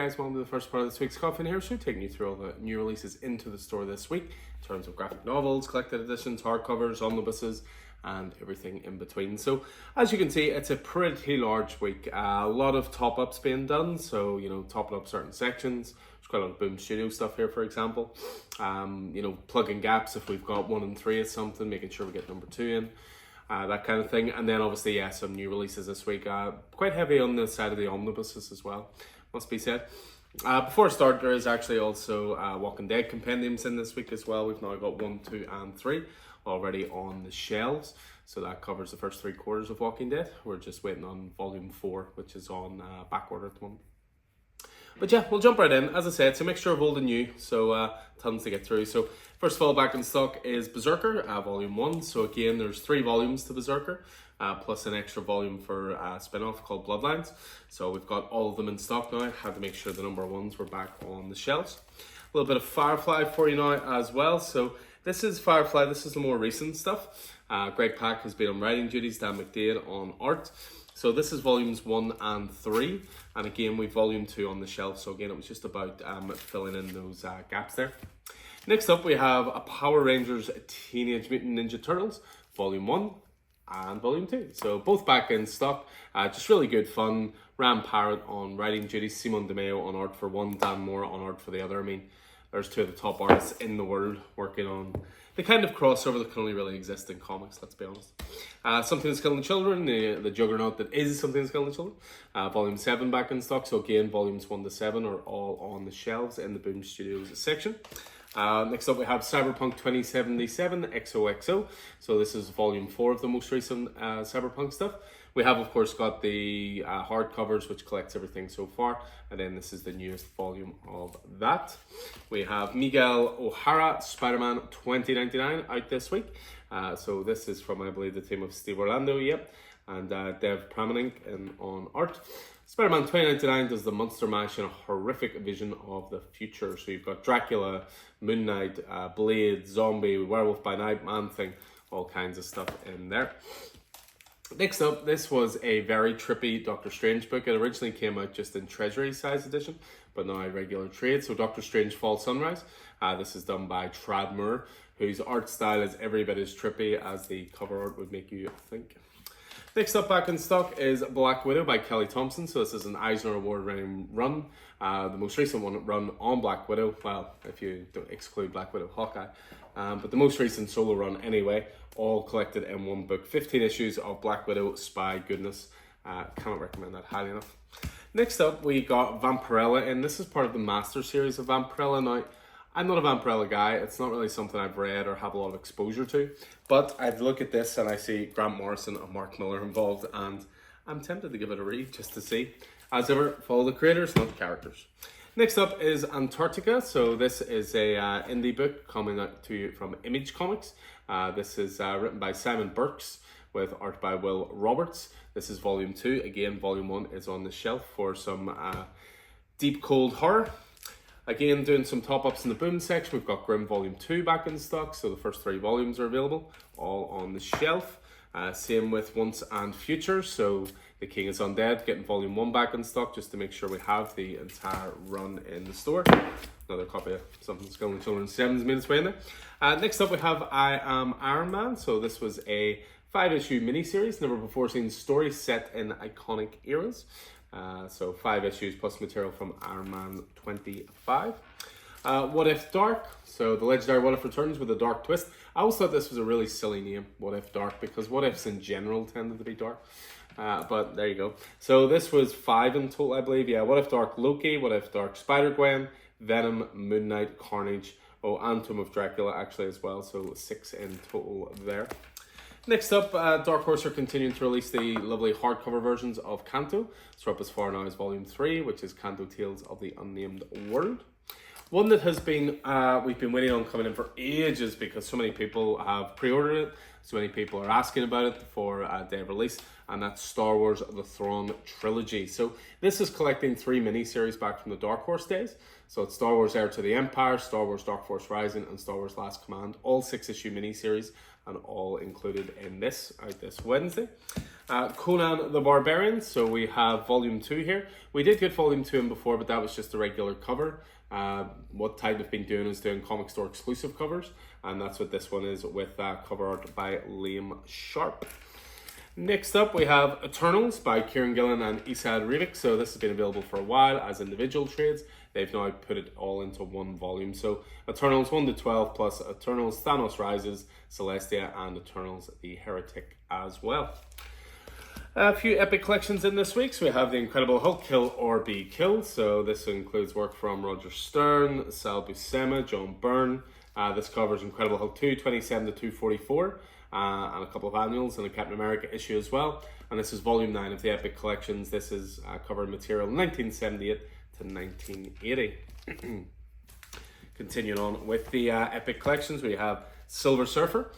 guys, welcome to the first part of this week's Coffin here show, taking you through all the new releases into the store this week in terms of graphic novels, collected editions, hardcovers, omnibuses, and everything in between. So as you can see, it's a pretty large week. A lot of top-ups being done, so topping up certain sections. There's quite a lot of Boom Studio stuff here, for example. Plugging gaps if we've got 1 and 3 or something, making sure we get number 2 in. That kind of thing. And then obviously, some new releases this week. Quite heavy on the side of the omnibuses as well, must be said. Before I start, there is actually also Walking Dead compendiums in this week as well. We've now got 1, 2, and 3 already on the shelves. So that covers the first 3 quarters of Walking Dead. We're just waiting on volume 4, which is on back order at the moment. But yeah, we'll jump right in. As I said, it's a mixture of old and new, so tons to get through. So first of all, back in stock is Berserker, volume 1. So again, there's 3 volumes to Berserker, plus an extra volume for a spin-off called Bloodlines. So we've got all of them in stock now. Had to make sure the number 1s were back on the shelves. A little bit of Firefly for you now as well. So this is Firefly, this is the more recent stuff. Greg Pak has been on writing duties, Dan McDaid on art. So this is volumes 1 and 3, and again we've volume 2 on the shelf. So again, it was just about filling in those gaps there. Next up, we have a Power Rangers Teenage Mutant Ninja Turtles, volume 1 and volume 2. So both back in stock, just really good fun. Ram Parrott on writing duties, Simon DeMeo on art for one, Dan Moore on art for the other. I mean, there's 2 of the top artists in the world working on the kind of crossover that can only really exist in comics, let's be honest. Something That's Killing the Children, the juggernaut that is Something That's Killing the Children. Volume 7 back in stock. So again, volumes 1 to 7 are all on the shelves in the Boom Studios section. Next up, we have Cyberpunk 2077 XOXO. So this is volume 4 of the most recent Cyberpunk stuff. We have, of course, got the hardcovers, which collects everything so far. And then this is the newest volume of that. We have Miguel O'Hara, Spider-Man 2099 out this week. So this is from, I believe, the team of Steve Orlando, and Dev Pramanik on art. Spider-Man 2099 does the Monster Mash in a horrific vision of the future. So you've got Dracula, Moon Knight, Blade, Zombie, Werewolf by Night, Man-Thing, all kinds of stuff in there. Next up, this was a very trippy Doctor Strange book. It originally came out just in Treasury size edition, but now a regular trade. So Doctor Strange Fall Sunrise. This is done by Trad Moore, whose art style is every bit as trippy as the cover art would make you think. Next up back in stock is Black Widow by Kelly Thompson. So this is an Eisner Award winning run. The most recent one run on Black Widow. Well, if you don't exclude Black Widow Hawkeye. But the most recent solo run anyway, all collected in one book. 15 issues of Black Widow spy goodness. Cannot recommend that highly enough. Next up, we got Vampirella, and this is part of the Master series of Vampirella. Now, I'm not a Vampirella guy. It's not really something I've read or have a lot of exposure to. But I look at this and I see Grant Morrison and Mark Miller involved, and I'm tempted to give it a read just to see. As ever, follow the creators, not the characters. Next up is Antarctica. So this is a indie book coming out to you from Image Comics. This is written by Simon Burks with art by Will Roberts. This is volume 2. Again, volume 1 is on the shelf for some deep cold horror. Again, doing some top-ups in the Boom section. We've got Grimm volume 2 back in stock. So the first 3 volumes are available, all on the shelf. Same with Once and Future. So The King is Undead, getting volume 1 back in stock just to make sure we have the entire run in the store. Another copy of Something That's Killing the Children 7's made its way in there. Next up we have I Am Iron Man. So this was a 5-issue miniseries, never before seen story set in iconic eras. So 5 issues plus material from Iron Man 25. What If Dark? So the legendary What If returns with a dark twist. I always thought this was a really silly name, What If Dark, because what ifs in general tended to be dark. But there you go. So this was 5 in total, I believe. Yeah, What If Dark Loki, What If Dark Spider-Gwen, Venom, Moon Knight, Carnage, and Tomb of Dracula actually as well. So 6 in total there. Next up, Dark Horse are continuing to release the lovely hardcover versions of Kanto. So up as far now as volume 3, which is Kanto Tales of the Unnamed World. One that has been, we've been waiting on coming in for ages because so many people have pre-ordered it. So many people are asking about it for day of release, and that's Star Wars The Thrawn Trilogy. So this is collecting 3 miniseries back from the Dark Horse days. So it's Star Wars Heir to the Empire, Star Wars Dark Force Rising, and Star Wars Last Command. All 6-issue miniseries, and all included in this, out this Wednesday. Conan the Barbarian, so we have volume 2 here. We did get volume 2 in before, but that was just a regular cover. What Tide have been doing is doing comic store exclusive covers, and that's what this one is, with cover art by Liam Sharp. Next up, we have Eternals by Kieran Gillen and Esad Ribic. So this has been available for a while as individual trades. They've now put it all into one volume. So Eternals 1 to 12 plus Eternals Thanos Rises, Celestia, and Eternals The Heretic as well. A few epic collections in this week. So we have The Incredible Hulk, Kill or Be Killed. So this includes work from Roger Stern, Sal Buscema, John Byrne. This covers Incredible Hulk 2, 27 to 244. And a couple of annuals and a Captain America issue as well. And this is volume 9 of the Epic Collections. This is covering material 1978 to 1980. Continuing on with the Epic Collections, we have Silver Surfer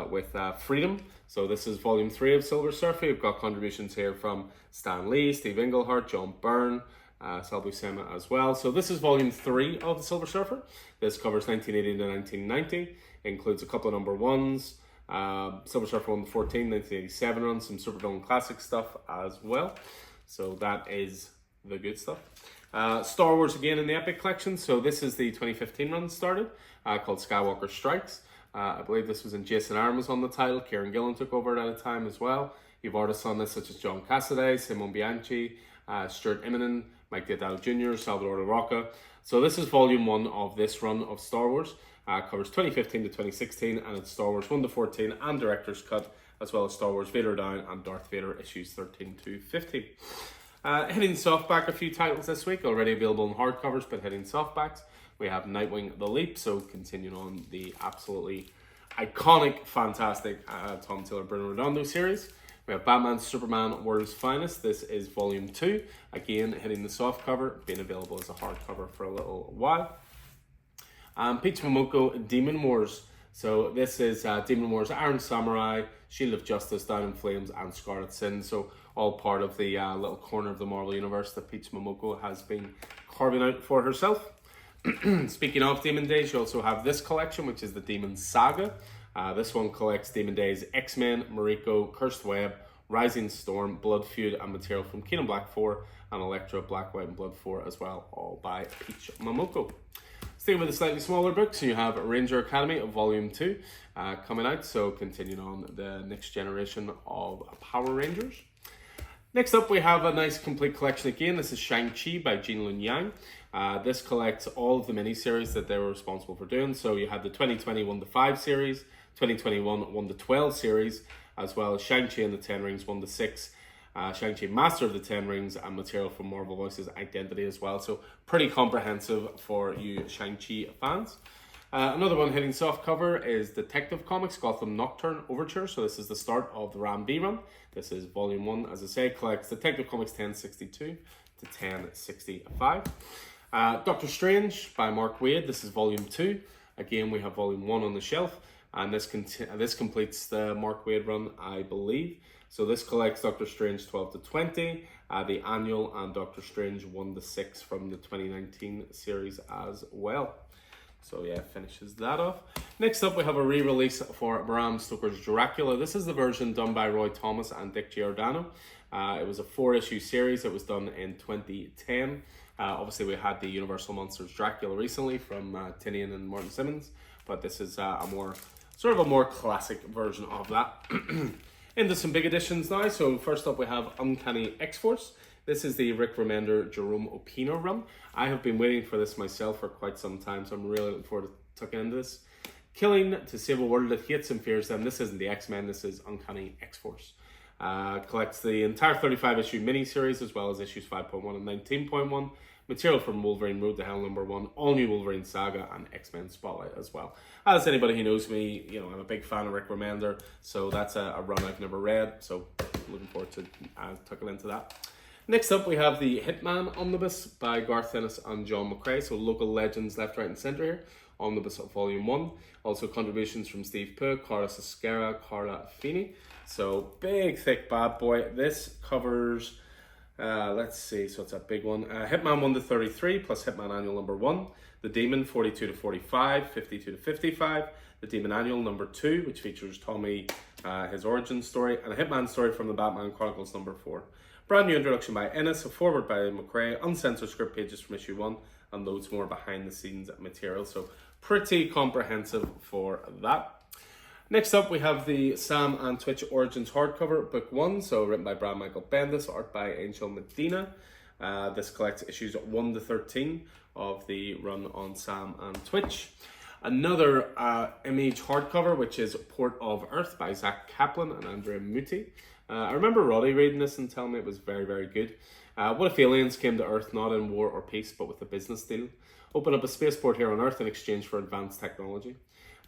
with Freedom. So this is volume 3 of Silver Surfer. We've got contributions here from Stan Lee, Steve Englehart, John Byrne, Sal Buscema as well. So this is volume 3 of the Silver Surfer. This covers 1980 to 1990. Includes a couple of number ones. Silver Surfer 1 to 14, 1987 run, some Supervillain Classic stuff as well. So that is the good stuff. Star Wars again in the Epic Collection. So this is the 2015 run started, called Skywalker Strikes. I believe this was in Jason Aaron was on the title. Kieran Gillen took over at a time as well. You've artists on this such as John Cassaday, Simon Bianchi, Stuart Immonen, Mike Deodato Jr., Salvador La Rocca. So this is volume 1 of this run of Star Wars. Covers 2015 to 2016, and it's Star Wars 1 to 14 and Director's Cut, as well as Star Wars Vader Down and Darth Vader issues 13 to 15. Hitting softback a few titles this week, already available in hardcovers, but hitting softbacks. We have Nightwing The Leap, so continuing on the absolutely iconic, fantastic Tom Taylor Bruno Redondo series. We have Batman Superman World's Finest. This is volume 2, again hitting the soft cover, being available as a hardcover for a little while. Peach Momoko Demon Wars. So this is Demon Wars Iron Samurai, Shield of Justice, Down in Flames, and Scarlet Sin. So all part of the little corner of the Marvel Universe that Peach Momoko has been carving out for herself. Speaking of Demon Days, you also have this collection, which is the Demon Saga. This one collects Demon Days X-Men, Mariko, Cursed Web, Rising Storm, Blood Feud, and material from Kingdom Black 4 and Elektra, Black, White, and Blood 4 as well, all by Peach Momoko. Staying with the slightly smaller books, you have Ranger Academy of Volume 2 coming out, so continuing on the next generation of Power Rangers. Next up, we have a nice complete collection again. This is Shang-Chi by Gene Luen Yang. This collects all of the miniseries that they were responsible for doing. So you have the 2020 1 to 5 series, 2021 1 to 12 series, as well as Shang-Chi and the Ten Rings 1 to 6, Shang-Chi Master of the Ten Rings, and material from Marvel Voices Identity as well. So pretty comprehensive for you Shang-Chi fans. Another one hitting soft cover is Detective Comics Gotham Nocturne Overture. So this is the start of the Ram V run. This is volume 1, as I say, collects Detective Comics 1062 to 1065. Doctor Strange by Mark Waid. This is volume 2. Again, we have volume 1 on the shelf, and this completes the Mark Waid run, I believe. So this collects Doctor Strange 12 to 20, the annual, and Doctor Strange 1 to 6 from the 2019 series as well. So yeah, finishes that off. Next up, we have a re-release for Bram Stoker's Dracula. This is the version done by Roy Thomas and Dick Giordano. It was a 4-issue series. It was done in 2010. Obviously, we had the Universal Monsters Dracula recently from Tinian and Martin Simmons, but this is a more classic version of that. Into some big editions now. So first up, we have Uncanny X-Force. This is the Rick Remender, Jerome Opeña run. I have been waiting for this myself for quite some time, so I'm really looking forward to tucking into this. Killing to save a world that hates and fears them. This isn't the X-Men, this is Uncanny X-Force. Collects the entire 35-issue miniseries, as well as issues 5.1 and 19.1. Material from Wolverine Road to Hell #1, all new Wolverine Saga, and X-Men Spotlight as well. As anybody who knows me, you know, I'm a big fan of Rick Remender, so that's a run I've never read, so looking forward to tucking into that. Next up, we have the Hitman Omnibus by Garth Ennis and John McCrae, so local legends left, right, and centre here. Omnibus Volume 1. Also contributions from Steve Pugh, Carla Sescara, Carla Feeney. So big, thick bad boy. This covers, let's see, so it's a big one. Hitman 1 to 33 plus Hitman Annual #1. The Demon 42 to 45, 52 to 55. the Demon Annual #2, which features Tommy, his origin story, and a Hitman story from the Batman Chronicles #4. Brand new introduction by Ennis, a forward by McRae, uncensored script pages from issue 1, and loads more behind the scenes material. So pretty comprehensive for that. Next up, we have the Sam and Twitch Origins hardcover, book 1, so written by Brian Michael Bendis, art by Angel Medina. This collects issues 1 to 13 of the run on Sam and Twitch. Another Image hardcover, which is Port of Earth by Zach Kaplan and Andrea Muti. I remember Roddy reading this and telling me it was very, very good. What if aliens came to Earth not in war or peace, but with a business deal? Open up a spaceport here on Earth in exchange for advanced technology.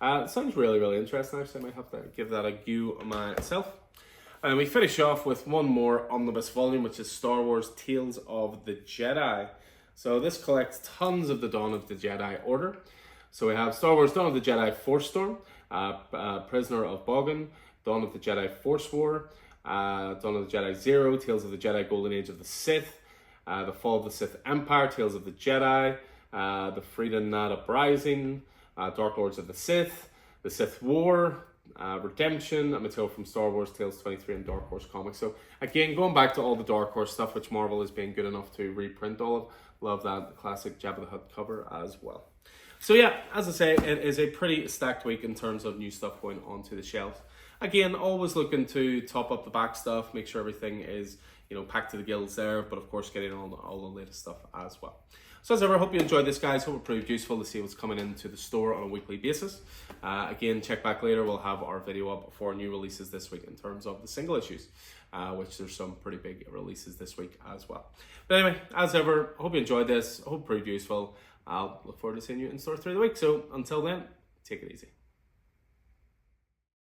It sounds really, really interesting. Actually, I might have to give that a go myself. And we finish off with one more omnibus volume, which is Star Wars Tales of the Jedi. So this collects tons of the Dawn of the Jedi Order. So we have Star Wars Dawn of the Jedi Force Storm, Prisoner of Bogan, Dawn of the Jedi Force War, Dawn of the Jedi Zero, Tales of the Jedi Golden Age of the Sith, The Fall of the Sith Empire, Tales of the Jedi, The Freedom Nad Uprising, Dark Lords of the Sith War, Redemption, and material from Star Wars Tales 23 and Dark Horse Comics. So again, going back to all the Dark Horse stuff, which Marvel has been good enough to reprint all of. Love that classic Jabba the Hutt cover as well. So yeah, as I say, it is a pretty stacked week in terms of new stuff going onto the shelf. Again, always looking to top up the back stuff, make sure everything is, packed to the gills there, but of course getting all the latest stuff as well. So as ever, I hope you enjoyed this, guys. Hope it proved useful to see what's coming into the store on a weekly basis. Again, check back later. We'll have our video up for new releases this week in terms of the single issues, which there's some pretty big releases this week as well. But anyway, as ever, I hope you enjoyed this. I hope it proved useful. I'll look forward to seeing you in store through the week. So until then, take it easy.